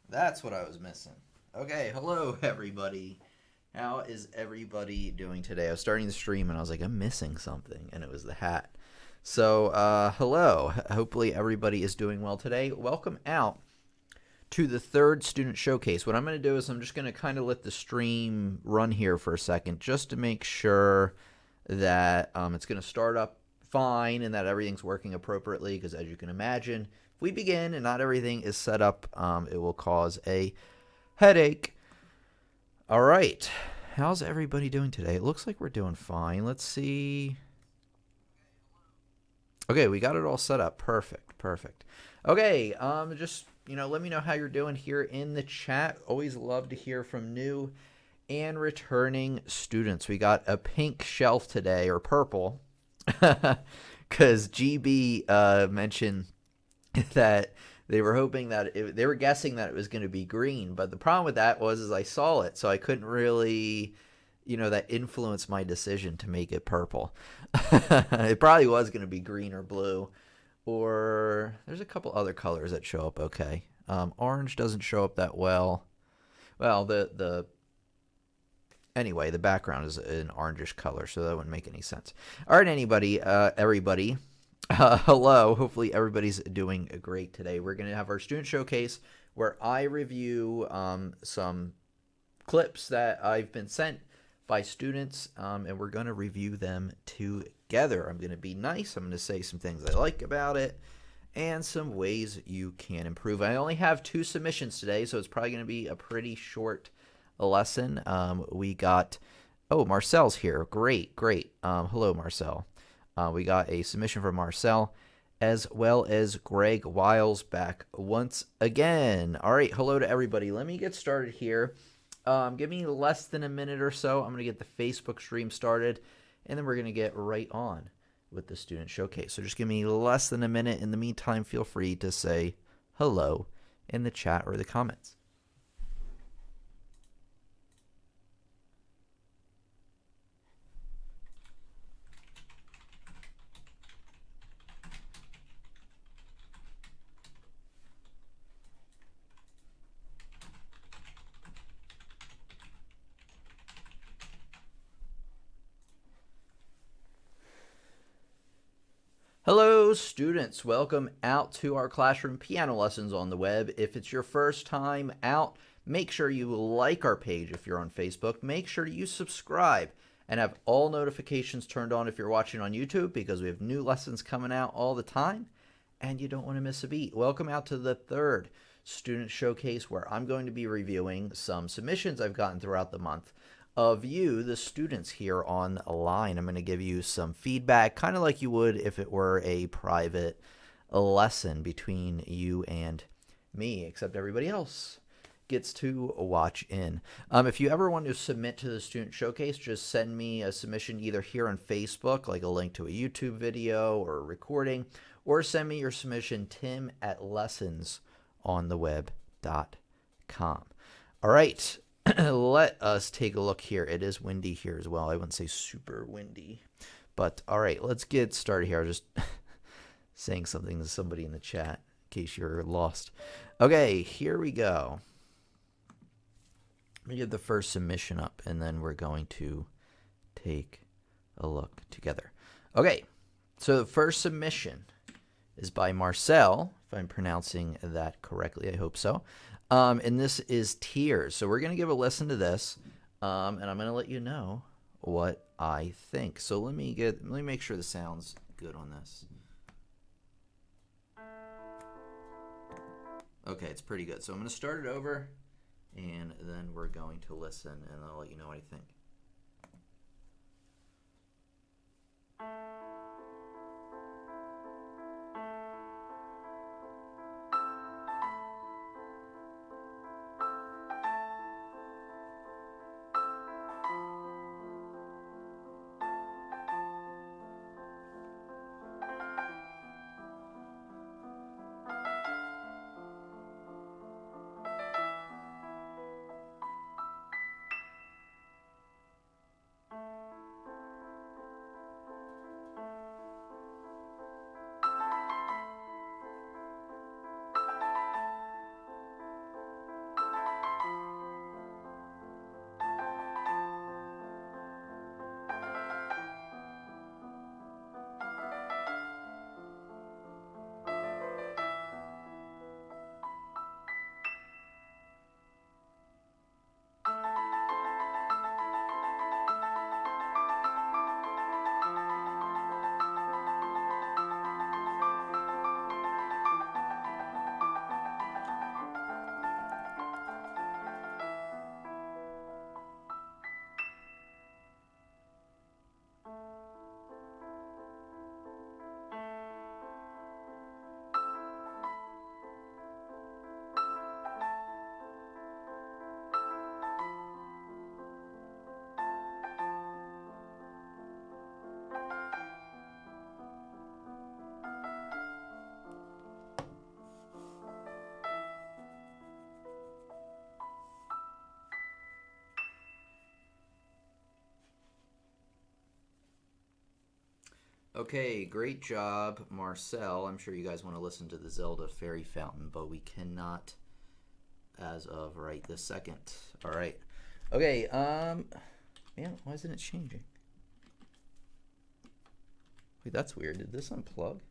That's what I was missing. Okay, hello everybody. How is everybody doing today? I was starting the stream and I was like, I'm missing something, and it was the hat. So, hello. Hopefully everybody is doing well today. Welcome out to the third student showcase. What I'm going to do is I'm just going to kind of let the stream run here for a second just to make sure that it's going to start up fine and that everything's working appropriately because as you can imagine, if we begin and not everything is set up, it will cause a headache. All right. How's everybody doing today? It looks like we're doing fine. Let's see. Okay, we got it all set up. Perfect. Perfect. Okay, just let me know how you're doing here in the chat. Always love to hear from new and returning students. We got a pink shelf today, or purple, because GB mentioned that they were hoping that they were guessing that it was going to be green, but the problem with that was is I saw it, so I couldn't really, that influenced my decision to make it purple. It probably was going to be green or blue, or there's a couple other colors that show up okay. Orange doesn't show up that well. Well, the anyway, the background is an orangish color, so that wouldn't make any sense. All right, everybody. Hello. Hopefully, everybody's doing great today. We're going to have our student showcase where I review some clips that I've been sent by students, and we're going to review them together. I'm going to be nice. I'm going to say some things I like about it and some ways you can improve. I only have 2 submissions today, so it's probably going to be a pretty short lesson. We got, Marcel's here. Great. Hello, Marcel. We got a submission from Marcel, as well as Greg Wiles back once again. All right, hello to everybody. Let me get started here. Give me less than a minute or so. I'm going to get the Facebook stream started, and then we're going to get right on with the student showcase. So just give me less than a minute. In the meantime, feel free to say hello in the chat or the comments. Hello, students. Welcome out to our classroom piano lessons on the web. If it's your first time out, make sure you like our page if you're on Facebook. Make sure you subscribe and have all notifications turned on if you're watching on YouTube because we have new lessons coming out all the time and you don't want to miss a beat. Welcome out to the third student showcase where I'm going to be reviewing some submissions I've gotten throughout the month of you, the students here online. I'm going to give you some feedback, kind of like you would if it were a private lesson between you and me, except everybody else gets to watch in. If you ever want to submit to the student showcase, just send me a submission either here on Facebook, like a link to a YouTube video or a recording, or send me your submission, tim@lessonsontheweb.com. All right. Let us take a look here. It is windy here as well. I wouldn't say super windy. But all right, let's get started here. I was just saying something to somebody in the chat in case you're lost. Okay, here we go. Let me get the first submission up, and then we're going to take a look together. Okay, so the first submission is by Marcel, if I'm pronouncing that correctly. I hope so. And this is Tears. So we're going to give a listen to this, and I'm going to let you know what I think. So let me make sure the sound's good on this. Okay, it's pretty good. So I'm going to start it over, and then we're going to listen, and I'll let you know what I think. Okay, great job, Marcel. I'm sure you guys want to listen to the Zelda Fairy Fountain, but we cannot as of right this second. All right. Okay, man, why isn't it changing? Wait, that's weird. Did this unplug?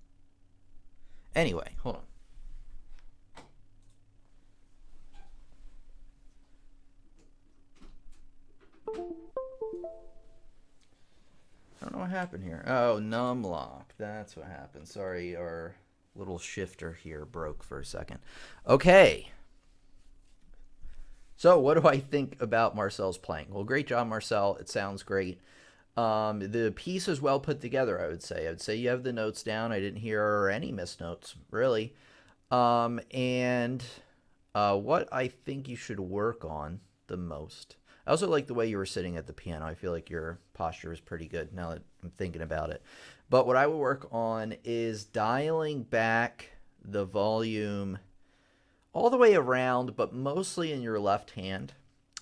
Anyway, hold on. I don't know what happened here. Oh, numlock. That's what happened. Sorry, our little shifter here broke for a second. Okay. So, what do I think about Marcel's playing? Well, great job, Marcel. It sounds great. The piece is well put together, I would say. I would say you have the notes down. I didn't hear any missed notes, really. And what I think you should work on the most. I also like the way you were sitting at the piano. I feel like your posture is pretty good now that I'm thinking about it. But what I will work on is dialing back the volume all the way around, but mostly in your left hand.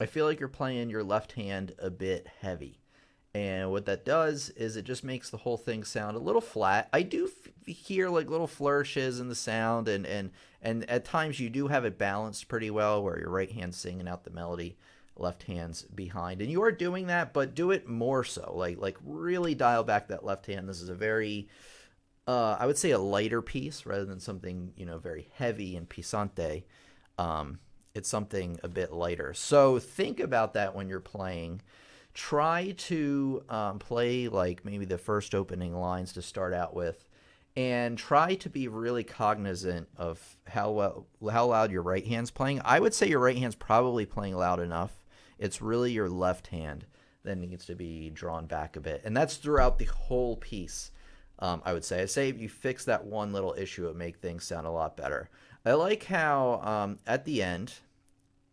I feel like you're playing your left hand a bit heavy. And what that does is it just makes the whole thing sound a little flat. I do hear like little flourishes in the sound, and at times you do have it balanced pretty well where your right hand's singing out the melody, left hand's behind. And you are doing that, but do it more so. Like really dial back that left hand. This is a very I would say a lighter piece rather than something, very heavy and pisante. It's something a bit lighter. So think about that when you're playing. Try to play like maybe the first opening lines to start out with, and try to be really cognizant of how loud your right hand's playing. I would say your right hand's probably playing loud enough. It's really your left hand that needs to be drawn back a bit, and that's throughout the whole piece. I would say. I'd say if you fix that one little issue, it would make things sound a lot better. I like how at the end,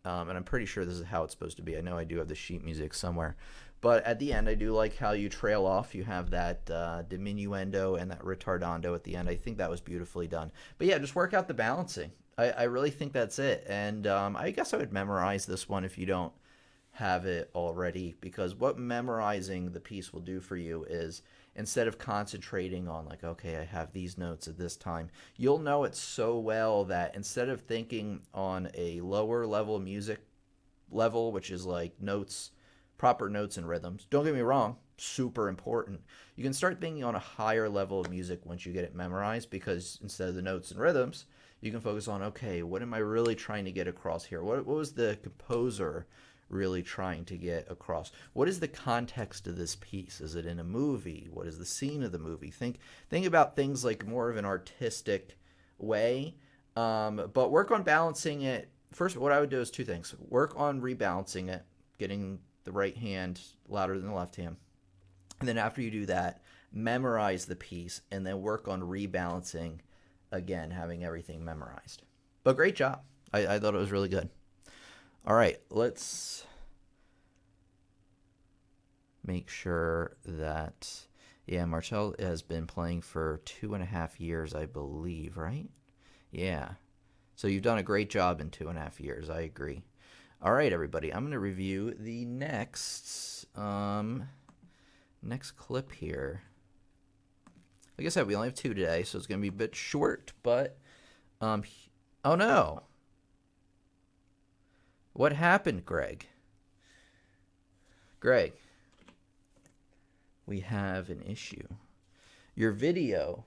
and I'm pretty sure this is how it's supposed to be. I know I do have the sheet music somewhere. But at the end, I do like how you trail off. You have that diminuendo and that retardando at the end. I think that was beautifully done. But yeah, just work out the balancing. I really think that's it. And I guess I would memorize this one if you don't have it already, because what memorizing the piece will do for you is instead of concentrating on like, okay, I have these notes at this time, you'll know it so well that instead of thinking on a lower level music level, which is like notes, proper notes and rhythms, don't get me wrong, super important, you can start thinking on a higher level of music once you get it memorized, because instead of the notes and rhythms, you can focus on, okay, what am I really trying to get across here? What was the composer really trying to get across? What is the context of this piece? Is it in a movie? What is the scene of the movie? Think about things like more of an artistic way, but work on balancing it. First, what I would do is two things. Work on rebalancing it, getting the right hand louder than the left hand. And then after you do that, memorize the piece and then work on rebalancing again, having everything memorized. But great job. I thought it was really good. All right, let's make sure that, yeah, Marcel has been playing for 2.5 years, I believe, right? Yeah. So you've done a great job in 2.5 years. I agree. All right, everybody. I'm going to review the next clip here. Like I said, we only have 2 today, so it's going to be a bit short, but oh no. What happened, Greg? Greg, we have an issue. Your video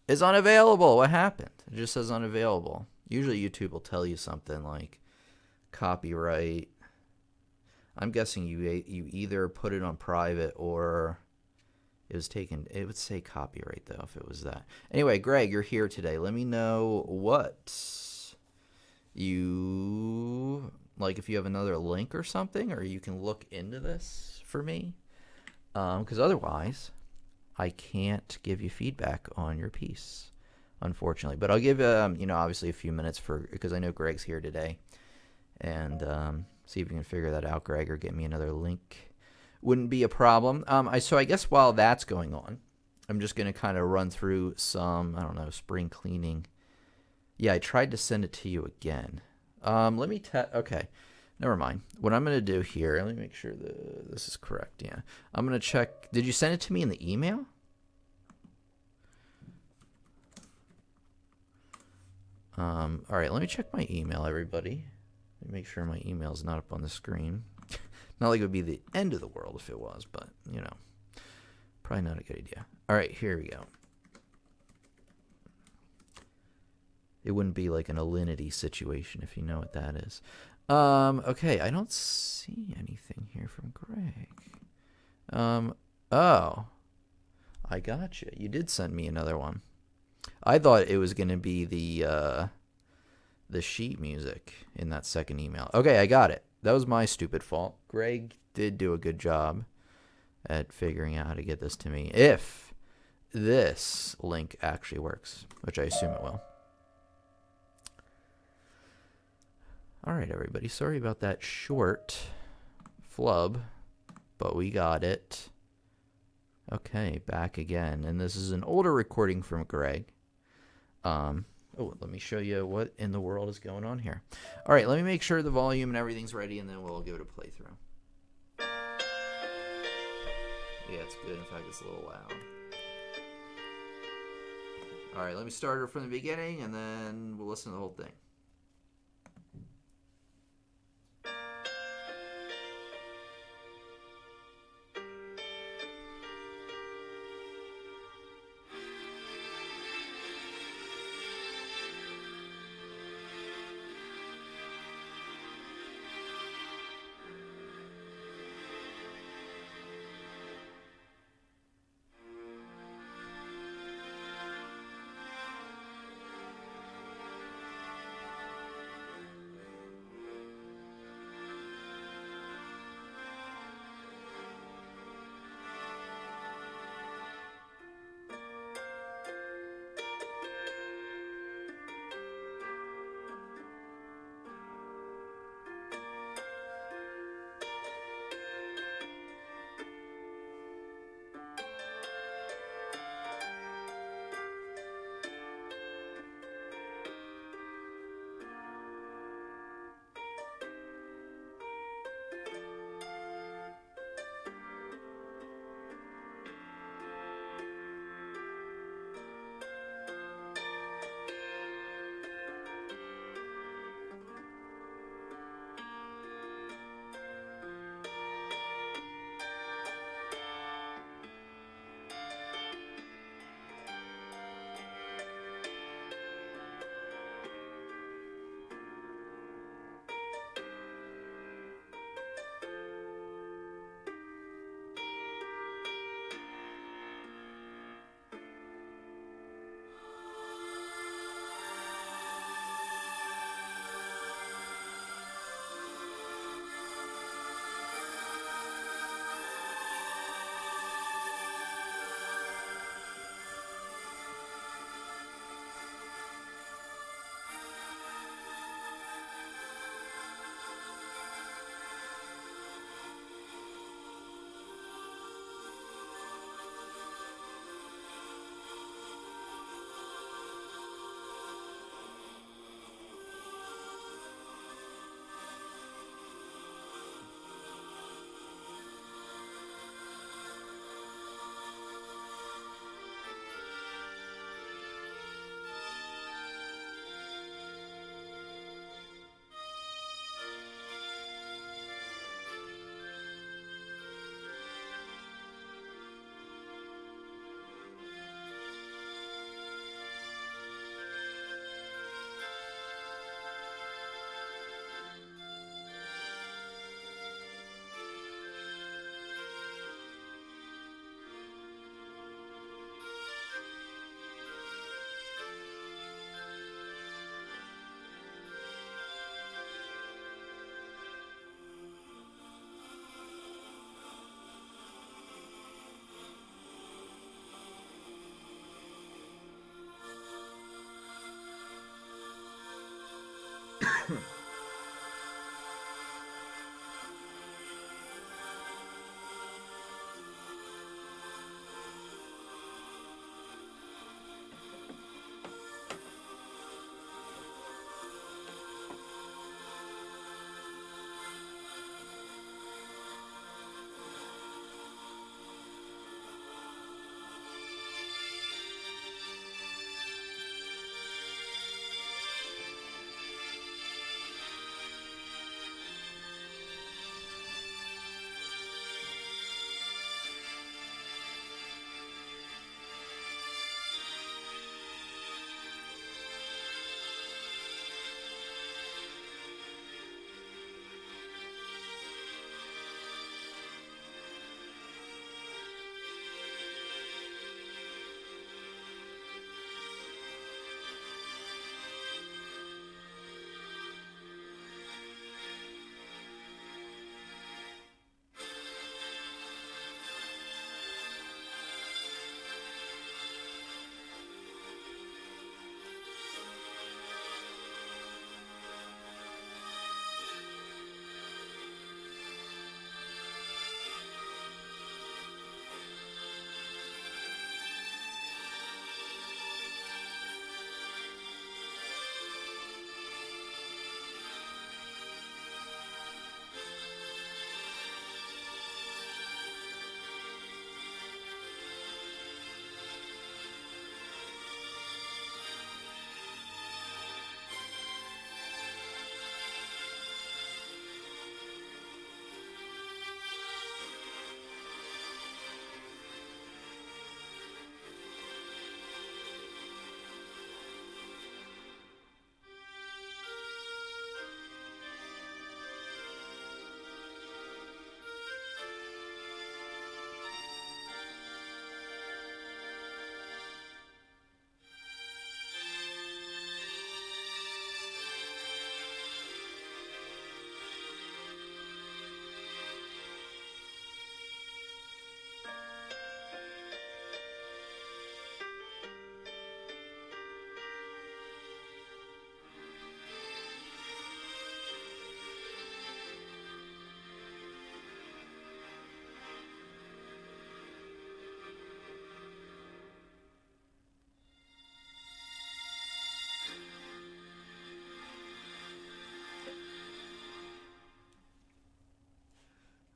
is unavailable. What happened? It just says unavailable. Usually YouTube will tell you something like copyright. I'm guessing you either put it on private or it was taken. It would say copyright, though, if it was that. Anyway, Greg, you're here today. Let me know what you... like if you have another link or something, or you can look into this for me, because otherwise I can't give you feedback on your piece, unfortunately. But I'll give obviously a few minutes because I know Greg's here today, and see if you can figure that out, Greg, or get me another link. Wouldn't be a problem. So I guess while that's going on, I'm just going to kind of run through some, spring cleaning. Yeah, I tried to send it to you again. Let me okay, never mind. What I'm going to do here, let me make sure this is correct. Yeah, I'm going to check. Did you send it to me in the email? All right, let me check my email, everybody. Let me make sure my email's not up on the screen. Not like it would be the end of the world if it was, but, you know, probably not a good idea. All right, here we go. It wouldn't be like an Alinity situation, if you know what that is. Okay, I don't see anything here from Greg. Oh, I got you. You did send me another one. I thought it was going to be the sheet music in that second email. Okay, I got it. That was my stupid fault. Greg did do a good job at figuring out how to get this to me. If this link actually works, which I assume it will. All right, everybody. Sorry about that short flub, but we got it. Okay, back again. And this is an older recording from Greg. Oh, let me show you what in the world is going on here. All right, let me make sure the volume and everything's ready, and then we'll give it a playthrough. Yeah, it's good. In fact, it's a little loud. All right, let me start it from the beginning, and then we'll listen to the whole thing.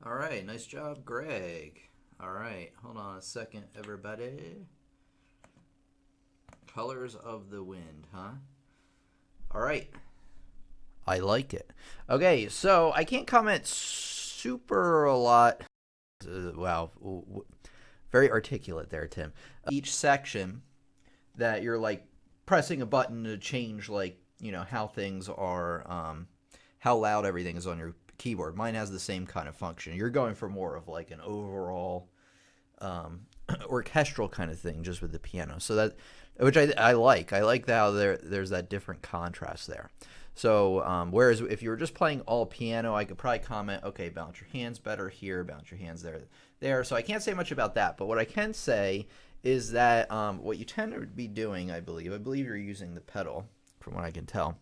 All right, nice job, Greg. All right, hold on a second, everybody. Colors of the Wind, huh? All right. I like it. Okay, so I can't comment super a lot. Wow, very articulate there, Tim. Each section that you're like pressing a button to change, like, you know, how things are, how loud everything is on your keyboard. Mine has the same kind of function. You're going for more of like an overall orchestral kind of thing just with the piano. So that, which I like. I like how there's that different contrast there. So whereas if you were just playing all piano, I could probably comment, okay, bounce your hands better here, bounce your hands there. So I can't say much about that. But what I can say is that what you tend to be doing, I believe you're using the pedal, from what I can tell.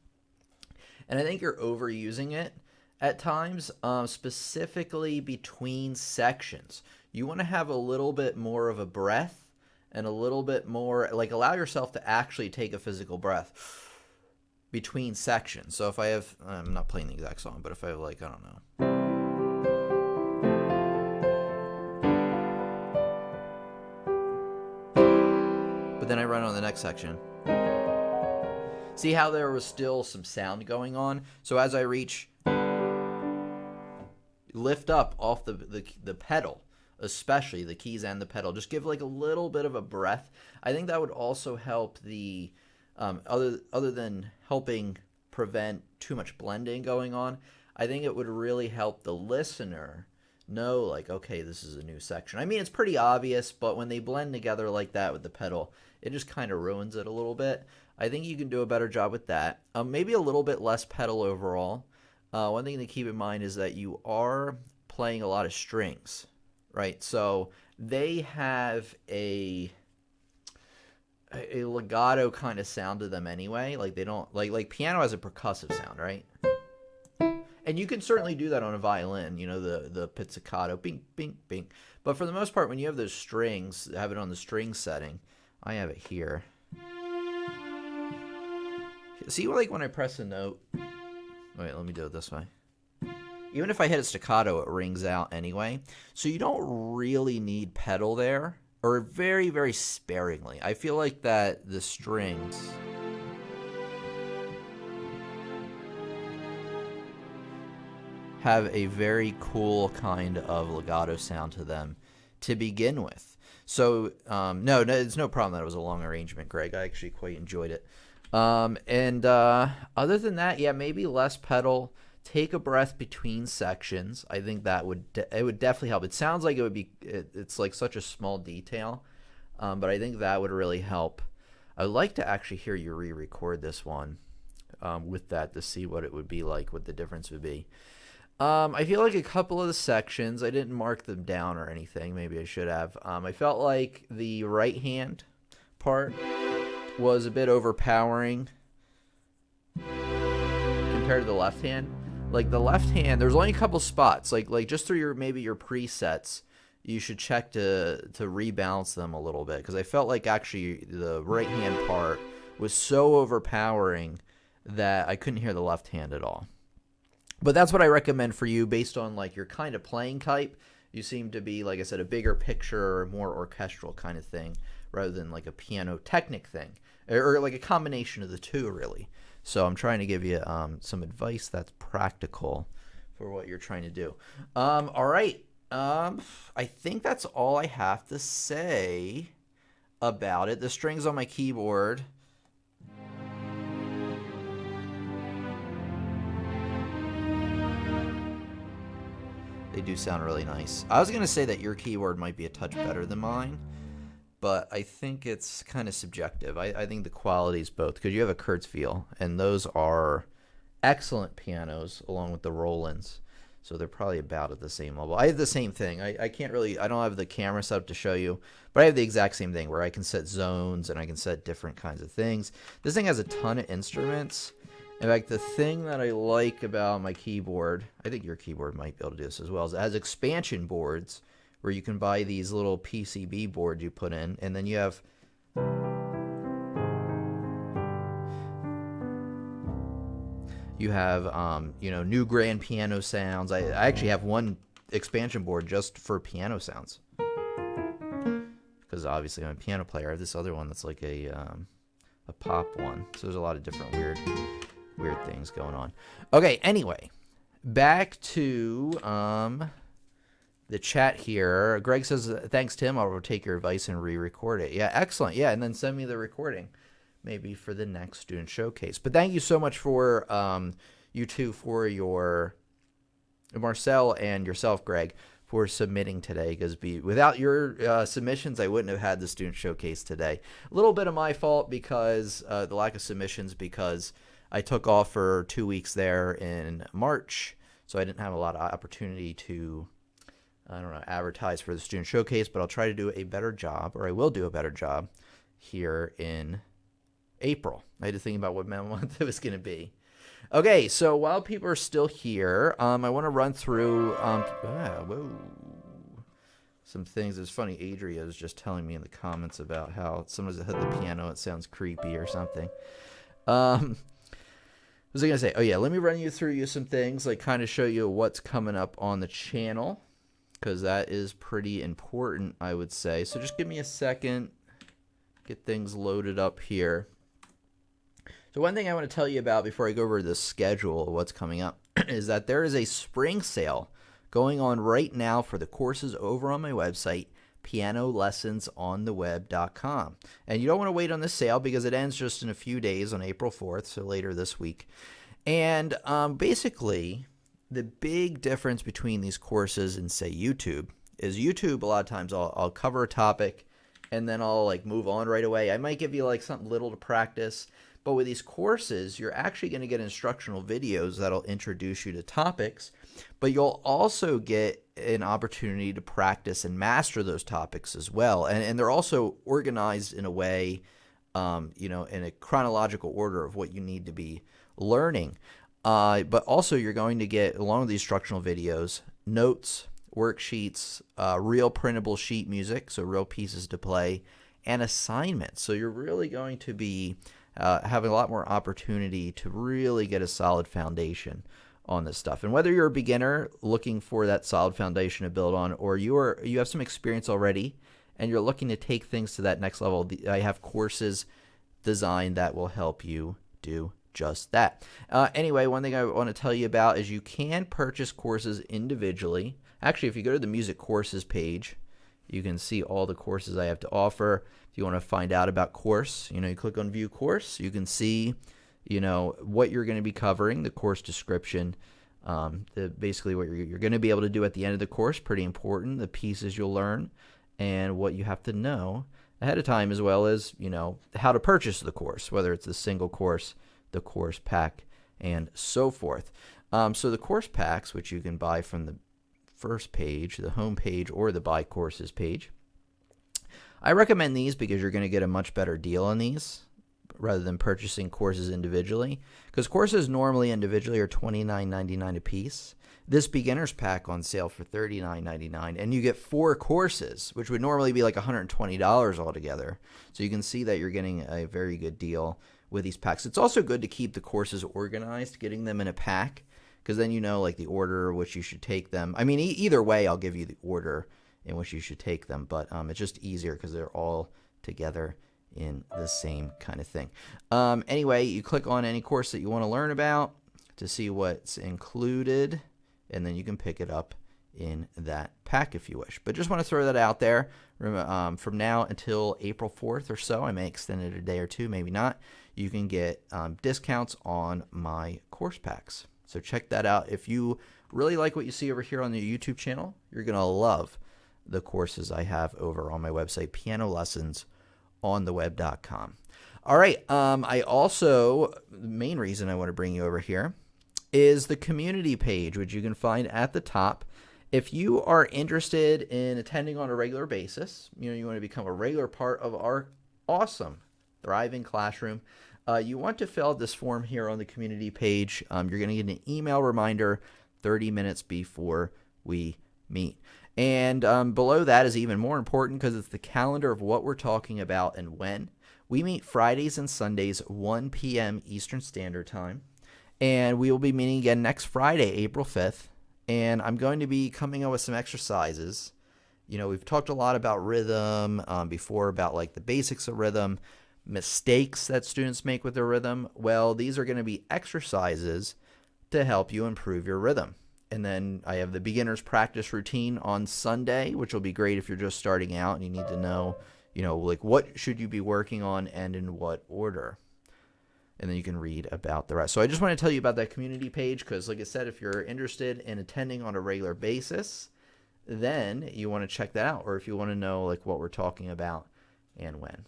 And I think you're overusing it at times, specifically between sections. You want to have a little bit more of a breath and a little bit more, like, allow yourself to actually take a physical breath between sections. So if I have, I'm not playing the exact song, but if I have, like, I don't know. But then I run on the next section. See how there was still some sound going on? So as I reach, lift up off the pedal, especially the keys and the pedal, just give like a little bit of a breath. I think that would also help the, other than helping prevent too much blending going on, I think it would really help the listener know, like, okay, this is a new section. I mean, it's pretty obvious, but when they blend together like that with the pedal, it just kind of ruins it a little bit. I think you can do a better job with that. Maybe a little bit less pedal overall. One thing to keep in mind is that you are playing a lot of strings, right? So they have a legato kind of sound to them anyway. Like they don't like piano has a percussive sound, right? And you can certainly do that on a violin, you know, the pizzicato, bing, bing, bing. But for the most part, when you have those strings, have it on the string setting. I have it here. See, like when I press a note. Wait, let me do it this way. Even if I hit a staccato, it rings out anyway. So you don't really need pedal there, or very, very sparingly. I feel like that the strings have a very cool kind of legato sound to them to begin with. So, no, it's no problem that it was a long arrangement, Greg. I actually quite enjoyed it. And other than that, yeah, maybe less pedal. Take a breath between sections. I think that it would definitely help. It sounds like it would be, it's like such a small detail, but I think that would really help. I would like to actually hear you re-record this one with that to see what it would be like, what the difference would be. I feel like a couple of the sections, I didn't mark them down or anything. Maybe I should have. I felt like the right hand part was a bit overpowering compared to the left hand. Like the left hand, there's only a couple spots. Like just through your presets, you should check to rebalance them a little bit, because I felt like actually the right hand part was so overpowering that I couldn't hear the left hand at all. But that's what I recommend for you based on like your kind of playing type. You seem to be, like I said, a bigger picture or more orchestral kind of thing rather than like a piano technic thing, or like a combination of the two, really. So I'm trying to give you some advice that's practical for what you're trying to do. All right. I think that's all I have to say about it. The strings on my keyboard, they do sound really nice. I was going to say that your keyboard might be a touch better than mine, but I think it's kind of subjective. I think the quality is both, because you have a Kurzweil, and those are excellent pianos along with the Rolands, so they're probably about at the same level. I have the same thing. I can't really, I don't have the camera set up to show you, but I have the exact same thing where I can set zones and I can set different kinds of things. This thing has a ton of instruments. In fact, the thing that I like about my keyboard, I think your keyboard might be able to do this as well, is it has expansion boards where you can buy these little PCB boards you put in, and then you have you know, new grand piano sounds. I actually have one expansion board just for piano sounds. Because obviously I'm a piano player. I have this other one that's like a pop one. So there's a lot of different weird things going on. Okay, anyway, back to the chat here. Greg says, thanks, Tim. I'll take your advice and re-record it. Yeah, excellent. Yeah, and then send me the recording maybe for the next student showcase. But thank you so much for you two, for your Marcel and yourself, Greg, for submitting today, because without your submissions, I wouldn't have had the student showcase today. A little bit of my fault because the lack of submissions, because I took off for 2 weeks there in March, so I didn't have a lot of opportunity to, advertise for the student showcase, but I'll try to do a better job, or I will do a better job here in April. I had to think about what month it was going to be. Okay, so while people are still here, I want to run through some things. It's funny, Adria was just telling me in the comments about how sometimes I hit the piano, it sounds creepy or something. What was I going to say? Oh, yeah, let me run you through some things, like kind of show you what's coming up on the channel, because that is pretty important, I would say. So just give me a second, get things loaded up here. So one thing I want to tell you about before I go over the schedule of what's coming up is that there is a spring sale going on right now for the courses over on my website, pianolessonsontheweb.com. And you don't want to wait on this sale because it ends just in a few days on April 4th, so later this week. And basically, the big difference between these courses and, say, YouTube is YouTube, a lot of times I'll cover a topic and then I'll like move on right away. I might give you like something little to practice. But with these courses, you're actually going to get instructional videos that'll introduce you to topics, but you'll also get an opportunity to practice and master those topics as well. And they're also organized in a way, in a chronological order of what you need to be learning. But also you're going to get, along with the instructional videos, notes, worksheets, real printable sheet music, so real pieces to play, and assignments. So you're really going to be having a lot more opportunity to really get a solid foundation on this stuff. And whether you're a beginner looking for that solid foundation to build on, or you have some experience already and you're looking to take things to that next level, I have courses designed that will help you do just that. Anyway, one thing I want to tell you about is you can purchase courses individually. Actually, if you go to the music courses page, you can see all the courses I have to offer. If you want to find out about course, you click on view course. You can see, what you're going to be covering, the course description, basically what you're going to be able to do at the end of the course, pretty important, the pieces you'll learn, and what you have to know ahead of time, as well as, how to purchase the course, whether it's the single course, the course pack, and so forth. So the course packs, which you can buy from the first page, the home page, or the buy courses page. I recommend these because you're going to get a much better deal on these rather than purchasing courses individually, because courses normally individually are $29.99 a piece. This beginner's pack on sale for $39.99, and you get 4 courses, which would normally be like $120 altogether. So you can see that you're getting a very good deal with these packs. It's also good to keep the courses organized, getting them in a pack, because then like the order which you should take them. I mean, either way, I'll give you the order in which you should take them, but it's just easier because they're all together in the same kind of thing. Anyway, you click on any course that you want to learn about to see what's included, and then you can pick it up in that pack if you wish. But just want to throw that out there. From now until April 4th or so, I may extend it a day or two, maybe not, you can get discounts on my course packs. So check that out. If you really like what you see over here on the YouTube channel, you're going to love the courses I have over on my website, pianolessonsontheweb.com. All right. The main reason I want to bring you over here is the community page, which you can find at the top. If you are interested in attending on a regular basis, you want to become a regular part of our awesome, thriving classroom, you want to fill out this form here on the community page. You're going to get an email reminder 30 minutes before we meet. And below that is even more important because it's the calendar of what we're talking about and when. We meet Fridays and Sundays, 1 p.m. Eastern Standard Time. And we will be meeting again next Friday, April 5th and I'm going to be coming up with some exercises. We've talked a lot about rhythm before, about like the basics of rhythm, mistakes that students make with their rhythm. Well, these are going to be exercises to help you improve your rhythm. And then I have the beginner's practice routine on Sunday, which will be great if you're just starting out and you need to know, like what should you be working on and in what order. And then you can read about the rest. So I just want to tell you about that community page because, like I said, if you're interested in attending on a regular basis, then you want to check that out. Or if you want to know like what we're talking about and when.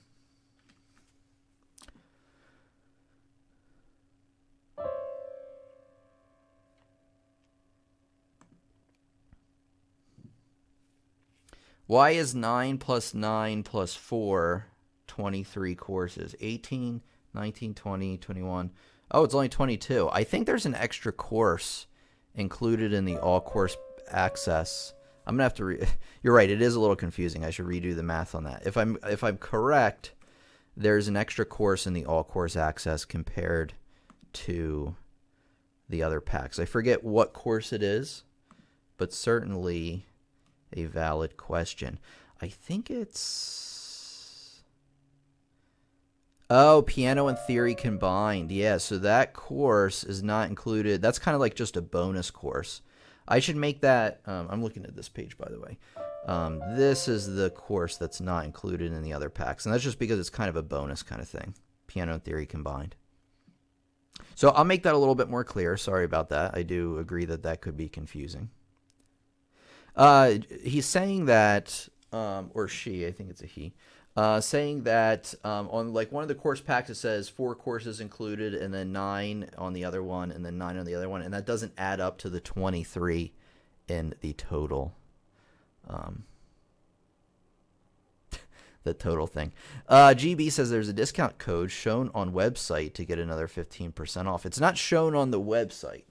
Why is 9 plus 9 plus 4 23 courses? 18, 19, 20, 21. Oh, it's only 22. I think there's an extra course included in the all course access. I'm going to have to you're right, it is a little confusing. I should redo the math on that. If I'm correct, there's an extra course in the all course access compared to the other packs. I forget what course it is, but certainly a valid question. I think it's piano and theory combined. Yeah, so that course is not included. That's kind of like just a bonus course. I should make that I'm looking at this page, by the way. This is the course that's not included in the other packs, and that's just because it's kind of a bonus kind of thing. Piano and theory combined. So I'll make that a little bit more clear. Sorry about that. I do agree that could be confusing. He's saying that, or she, I think it's a he, saying that on like one of the course packs it says 4 courses included and then 9 on the other one and then 9 on the other one, and that doesn't add up to the 23 in the total. The total thing. GB says there's a discount code shown on website to get another 15% off. It's not shown on the website.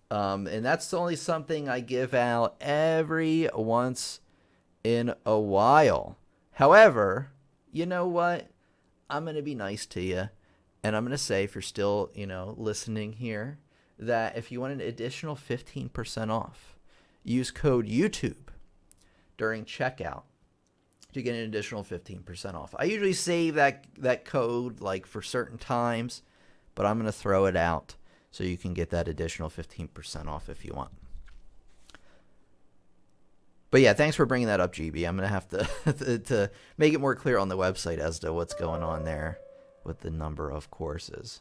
And that's only something I give out every once in a while. However, you know what? I'm going to be nice to you. And I'm going to say, if you're still, listening here, that if you want an additional 15% off, use code YouTube during checkout to get an additional 15% off. I usually save that code like for certain times, but I'm going to throw it out so you can get that additional 15% off if you want. But yeah, thanks for bringing that up, GB. I'm going to have to make it more clear on the website as to what's going on there with the number of courses.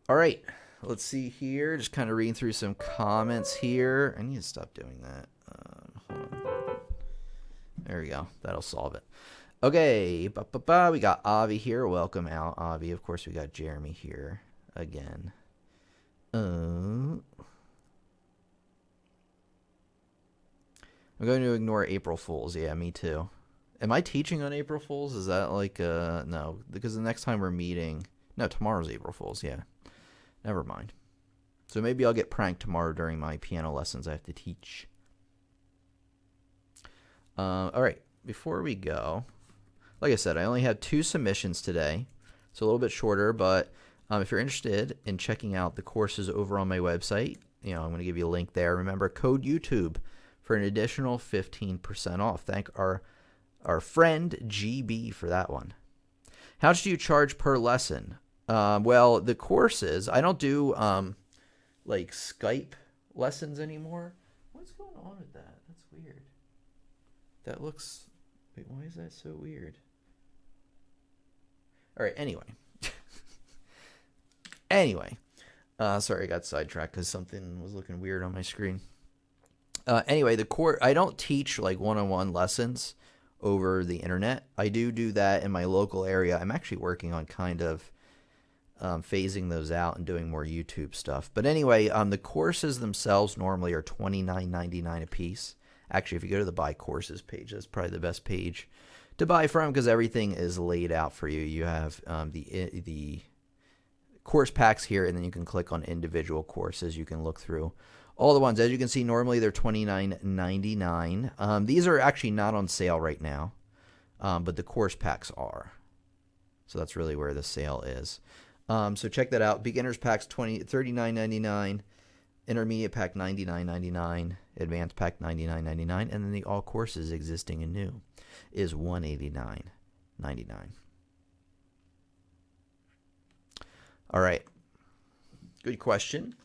All right, let's see here. Just kind of reading through some comments here. I need to stop doing that. Hold on. There we go. That'll solve it. Okay, we got Avi here. Welcome out, Avi. Of course, we got Jeremy here again. I'm going to ignore April Fools. Yeah, me too. Am I teaching on April Fools? Is that like no? Because the next time we're meeting, no, tomorrow's April Fools. Yeah, never mind. So maybe I'll get pranked tomorrow during my piano lessons I have to teach. All right, before we go. Like I said, I only had 2 submissions today, so a little bit shorter, but if you're interested in checking out the courses over on my website, I'm going to give you a link there. Remember, code YouTube for an additional 15% off. Thank our friend GB for that one. How much do you charge per lesson? Well, the courses, I don't do like Skype lessons anymore. What's going on with that? That's weird. That looks... Wait, why is that so weird? All right, anyway. Sorry, I got sidetracked because something was looking weird on my screen. Anyway, I don't teach like one-on-one lessons over the internet. I do that in my local area. I'm actually working on kind of phasing those out and doing more YouTube stuff. But anyway, the courses themselves normally are $29.99 a piece. Actually, if you go to the Buy Courses page, that's probably the best page to buy from because everything is laid out for you. You have the course packs here, and then you can click on individual courses. You can look through all the ones. As you can see, normally they're $29.99. These are actually not on sale right now, but the course packs are. So that's really where the sale is. So check that out. Beginners packs $39.99, intermediate pack $99.99, advanced pack $99.99, and then the all courses existing and new is $189.99. All right. Good question.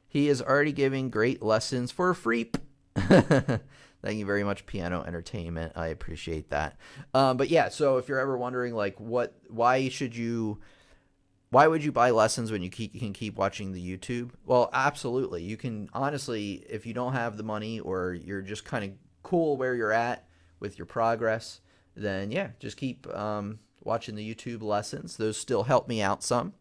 He is already giving great lessons for free. Thank you very much, Piano Entertainment. I appreciate that. But yeah, so if you're ever wondering, like, why would you buy lessons when you can keep watching the YouTube? Well, absolutely. You can, honestly, if you don't have the money or you're just kind of cool where you're at with your progress, then yeah, just keep watching the YouTube lessons. Those still help me out some.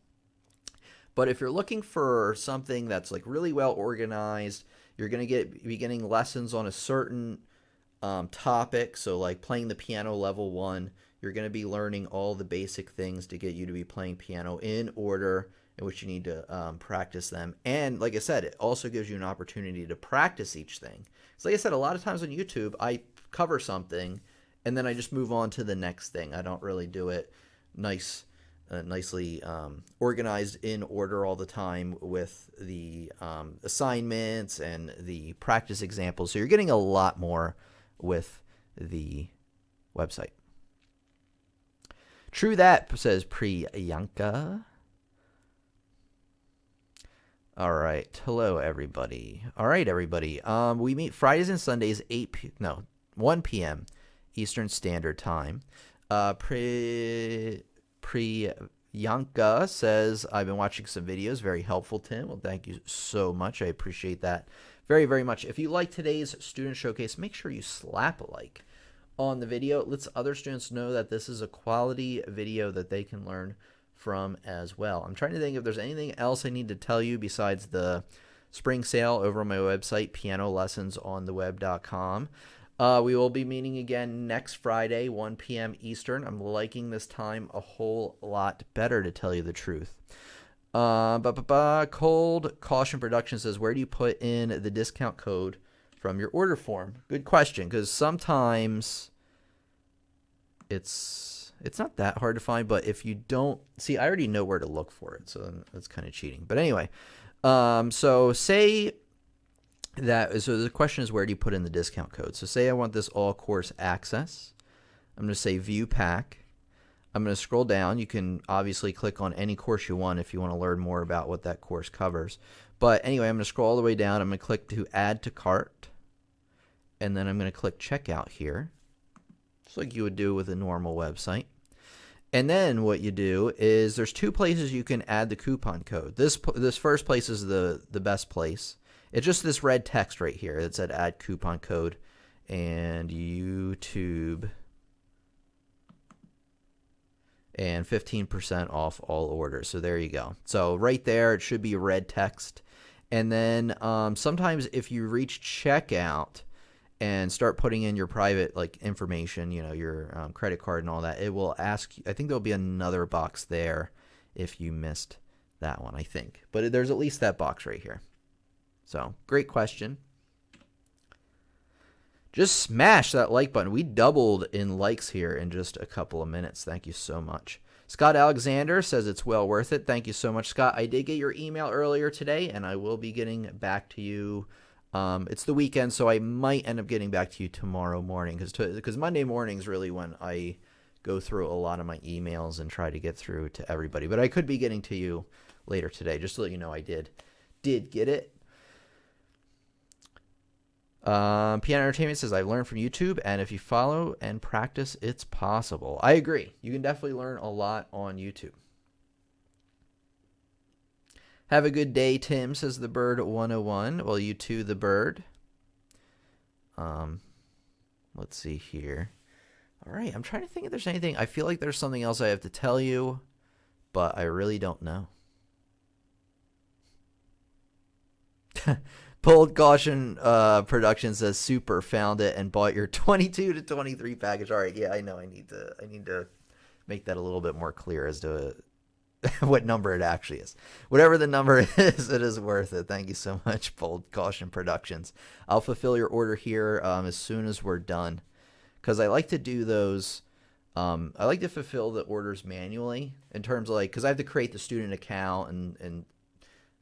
But if you're looking for something that's like really well organized, you're going to be getting lessons on a certain topic. So like playing the piano level 1, you're going to be learning all the basic things to get you to be playing piano in order in which you need to practice them. And like I said, it also gives you an opportunity to practice each thing. So like I said, a lot of times on YouTube, I cover something and then I just move on to the next thing. I don't really do it nicely organized in order all the time with the assignments and the practice examples. So you're getting a lot more with the website. True that, says Priyanka. All right. Hello, everybody. All right, everybody. We meet Fridays and Sundays 1 p.m. Eastern Standard Time. Priyanka says, I've been watching some videos. Very helpful, Tim. Well, thank you so much. I appreciate that very, very much. If you like today's student showcase, make sure you slap a like on the video. It lets other students know that this is a quality video that they can learn from as well. I'm trying to think if there's anything else I need to tell you besides the spring sale over on my website, pianolessonsontheweb.com. We will be meeting again next Friday, 1 p.m. Eastern. I'm liking this time a whole lot better, to tell you the truth. Cold Caution Production says, where do you put in the discount code from your order form? Good question, because sometimes it's not that hard to find, but if you don't see, I already know where to look for it, so that's kind of cheating. But anyway, so the question is, where do you put in the discount code? So say I want this all course access. I'm going to say view pack. I'm going to scroll down. You can obviously click on any course you want if you want to learn more about what that course covers. But anyway, I'm going to scroll all the way down. I'm going to click to add to cart. And then I'm going to click checkout here, just like you would do with a normal website. And then what you do is there's 2 places you can add the coupon code. This first place is the best place. It's just this red text right here that said add coupon code and YouTube and 15% off all orders. So there you go. So right there, it should be red text. And then sometimes if you reach checkout and start putting in your private information, your credit card and all that, it will ask you. I think there'll be another box there if you missed that one, I think. But there's at least that box right here. So, great question. Just smash that like button. We doubled in likes here in just a couple of minutes. Thank you so much. Scott Alexander says it's well worth it. Thank you so much, Scott. I did get your email earlier today, and I will be getting back to you. It's the weekend, so I might end up getting back to you tomorrow morning because Monday morning is really when I go through a lot of my emails and try to get through to everybody. But I could be getting to you later today, just to let you know I did get it. Piano Entertainment says, I've learned from YouTube, and if you follow and practice, it's possible. I agree. You can definitely learn a lot on YouTube. Have a good day, Tim, says the Bird 101. Well, you too, the Bird. Let's see here. All right, I'm trying to think if there's anything. I feel like there's something else I have to tell you, but I really don't know. Bold Caution Production says, super, found it and bought your 22 to 23 package. All right, yeah, I know. I need to make that a little bit more clear as to what number it actually is. Whatever the number is, it is worth it. Thank you so much, Bold Caution Productions. I'll fulfill your order here as soon as we're done, because I like to do those I like to fulfill the orders manually in terms of like, because I have to create the student account and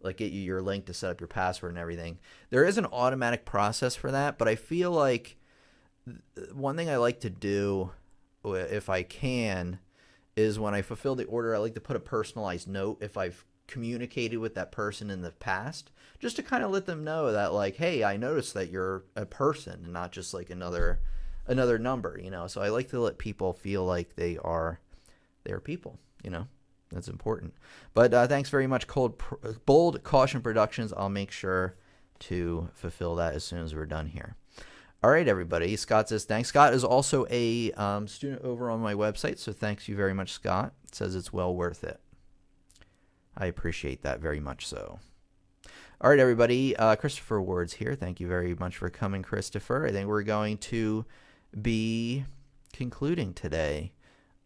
like get you your link to set up your password and everything. There is an automatic process for that, but I feel like one thing I like to do, if I can, is when I fulfill the order, I like to put a personalized note if I've communicated with that person in the past, just to kind of let them know that, like, hey, I noticed that you're a person and not just like another number, you know. So I like to let people feel like they're people, you know. That's important. But thanks very much, Bold Caution Productions. I'll make sure to fulfill that as soon as we're done here. All right, everybody. Scott says thanks. Scott is also a student over on my website, so thanks you very much, Scott. It says it's well worth it. I appreciate that very much so. All right, everybody. Christopher Ward's here. Thank you very much for coming, Christopher. I think we're going to be concluding today.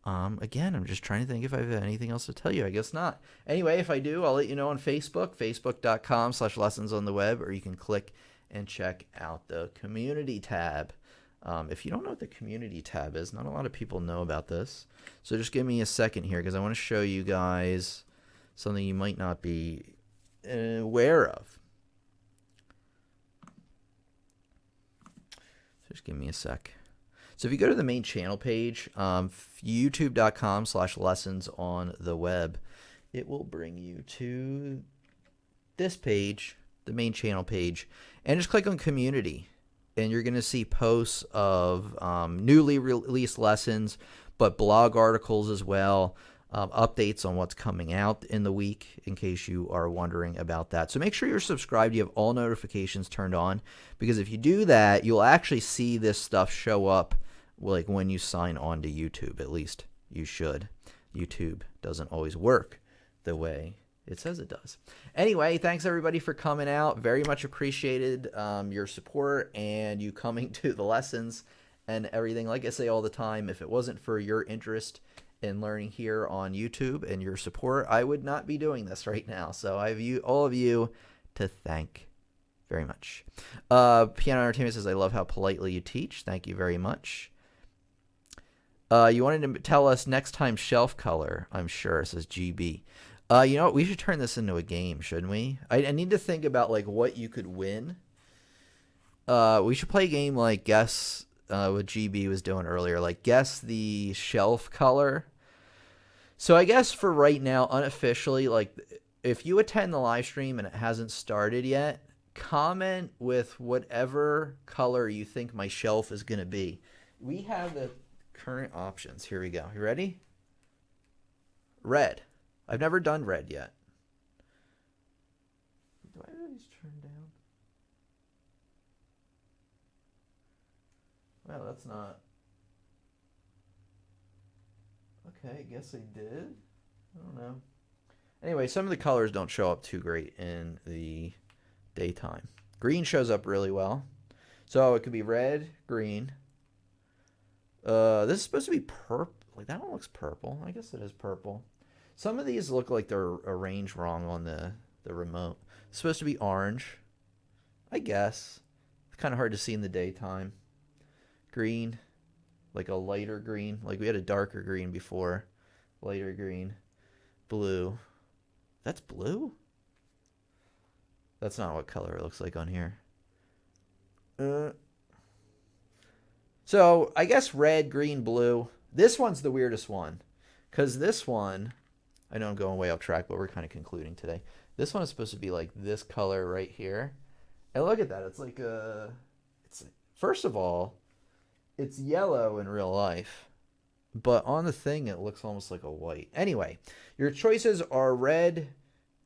Again, I'm just trying to think if I have anything else to tell you. I guess not. Anyway, if I do, I'll let you know on Facebook, facebook.com/lessons on the web, or you can click and check out the community tab. If you don't know what the community tab is, not a lot of people know about this. So just give me a second here because I want to show you guys something you might not be aware of. So just give me a sec. So if you go to the main channel page, youtube.com/lessons on the web, it will bring you to this page, the main channel page, and just click on community. And you're going to see posts of newly released lessons, but blog articles as well, updates on what's coming out in the week in case you are wondering about that. So make sure you're subscribed. You have all notifications turned on, because if you do that, you'll actually see this stuff show up like when you sign on to YouTube. At least you should. YouTube doesn't always work the way it says it does. Anyway, thanks everybody for coming out. Very much appreciated your support and you coming to the lessons and everything. Like I say all the time, if it wasn't for your interest in learning here on YouTube and your support, I would not be doing this right now. So I have all of you to thank very much. Piano Entertainment says, I love how politely you teach. Thank you very much. You wanted to tell us next time shelf color, I'm sure, says GB. You know what? We should turn this into a game, shouldn't we? I need to think about like what you could win. We should play a game like guess what GB was doing earlier, like guess the shelf color. So I guess for right now, unofficially, like if you attend the live stream and it hasn't started yet, comment with whatever color you think my shelf is going to be. We have the current options. Here we go. You ready? Red. I've never done red yet. Do I have these turned down? Well, that's not. Okay, I guess I did. I don't know. Anyway, some of the colors don't show up too great in the daytime. Green shows up really well. So it could be red, green. This is supposed to be purple. Like that one looks purple. I guess it is purple. Some of these look like they're arranged wrong on the remote. It's supposed to be orange. I guess. It's kind of hard to see in the daytime. Green. Like a lighter green. Like we had a darker green before. Lighter green. Blue. That's blue? That's not what color it looks like on here. So I guess red, green, blue. This one's the weirdest one. Because this one, I know I'm going way off track, but we're kind of concluding today. This one is supposed to be like this color right here. And look at that. It's like first of all, it's yellow in real life. But on the thing, it looks almost like a white. Anyway, your choices are red,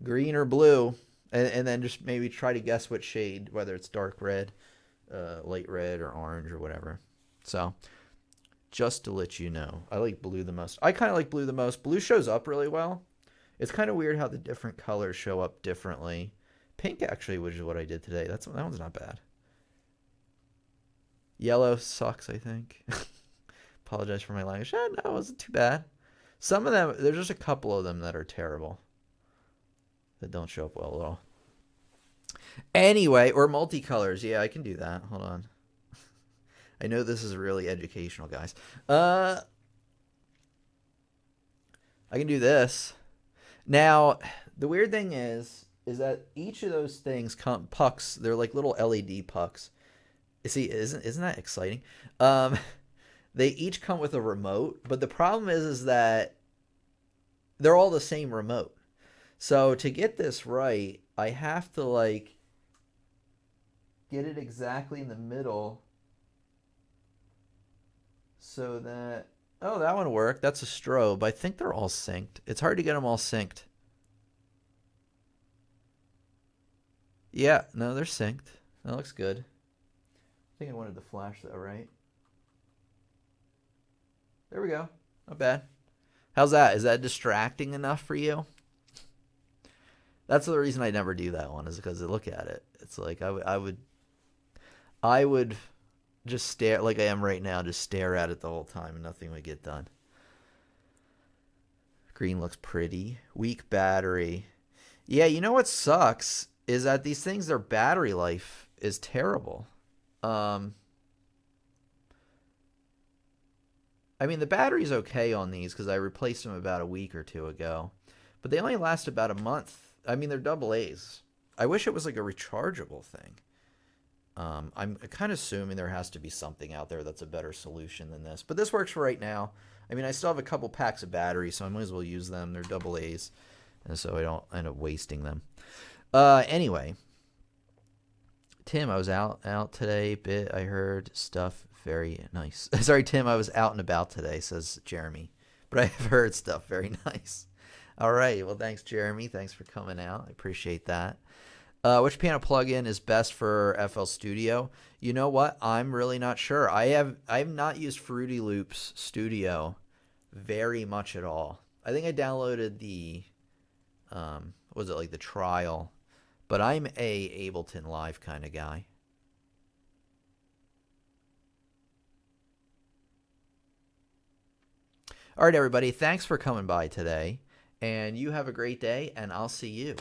green, or blue. And then just maybe try to guess what shade, whether it's dark red, light red, or orange, or whatever. So, just to let you know, I like blue the most. I kind of like blue the most. Blue shows up really well. It's kind of weird how the different colors show up differently. Pink, actually, which is what I did today. That one's not bad. Yellow sucks, I think. Apologize for my language. No, it wasn't too bad. Some of them, there's just a couple of them that are terrible. That don't show up well at all. Anyway, or multicolors. Yeah, I can do that. Hold on. I know this is really educational, guys. I can do this. Now, the weird thing is that each of those things pucks. They're like little LED pucks. See, isn't that exciting? Um, they each come with a remote, but the problem is that they're all the same remote. So to get this right, I have to like get it exactly in the middle so that oh, that one worked. That's a strobe. I think they're all synced. It's hard to get them all synced. Yeah, no, they're synced. That looks good. I think I wanted to flash that, right? There we go. Not bad. How's that? Is that distracting enough for you? That's the reason I never do that one is because I look at it. It's like I would just stare like I am right now, just stare at it the whole time and nothing would get done. Green looks pretty. Weak battery. Yeah, you know what sucks is that these things, their battery life is terrible. Um, I mean, the battery's okay on these because I replaced them about a week or two ago, but they only last about a month. I mean, they're double A's. I wish it was like a rechargeable thing. I'm kind of assuming there has to be something out there that's a better solution than this, but this works for right now. I mean, I still have a couple packs of batteries, so I might as well use them. They're double A's, and so I don't end up wasting them. Anyway, Tim, I was out today. Bit I heard stuff very nice. Sorry, Tim, I was out and about today, says Jeremy, but I have heard stuff very nice. All right, well, thanks, Jeremy. Thanks for coming out. I appreciate that. Which piano plugin is best for FL Studio? You know what? I'm really not sure. I've not used Fruity Loops Studio very much at all. I think I downloaded the was it like the trial, but I'm a Ableton Live kind of guy. All right, everybody. Thanks for coming by today, and you have a great day, and I'll see you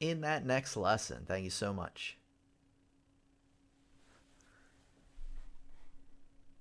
in that next lesson. Thank you so much.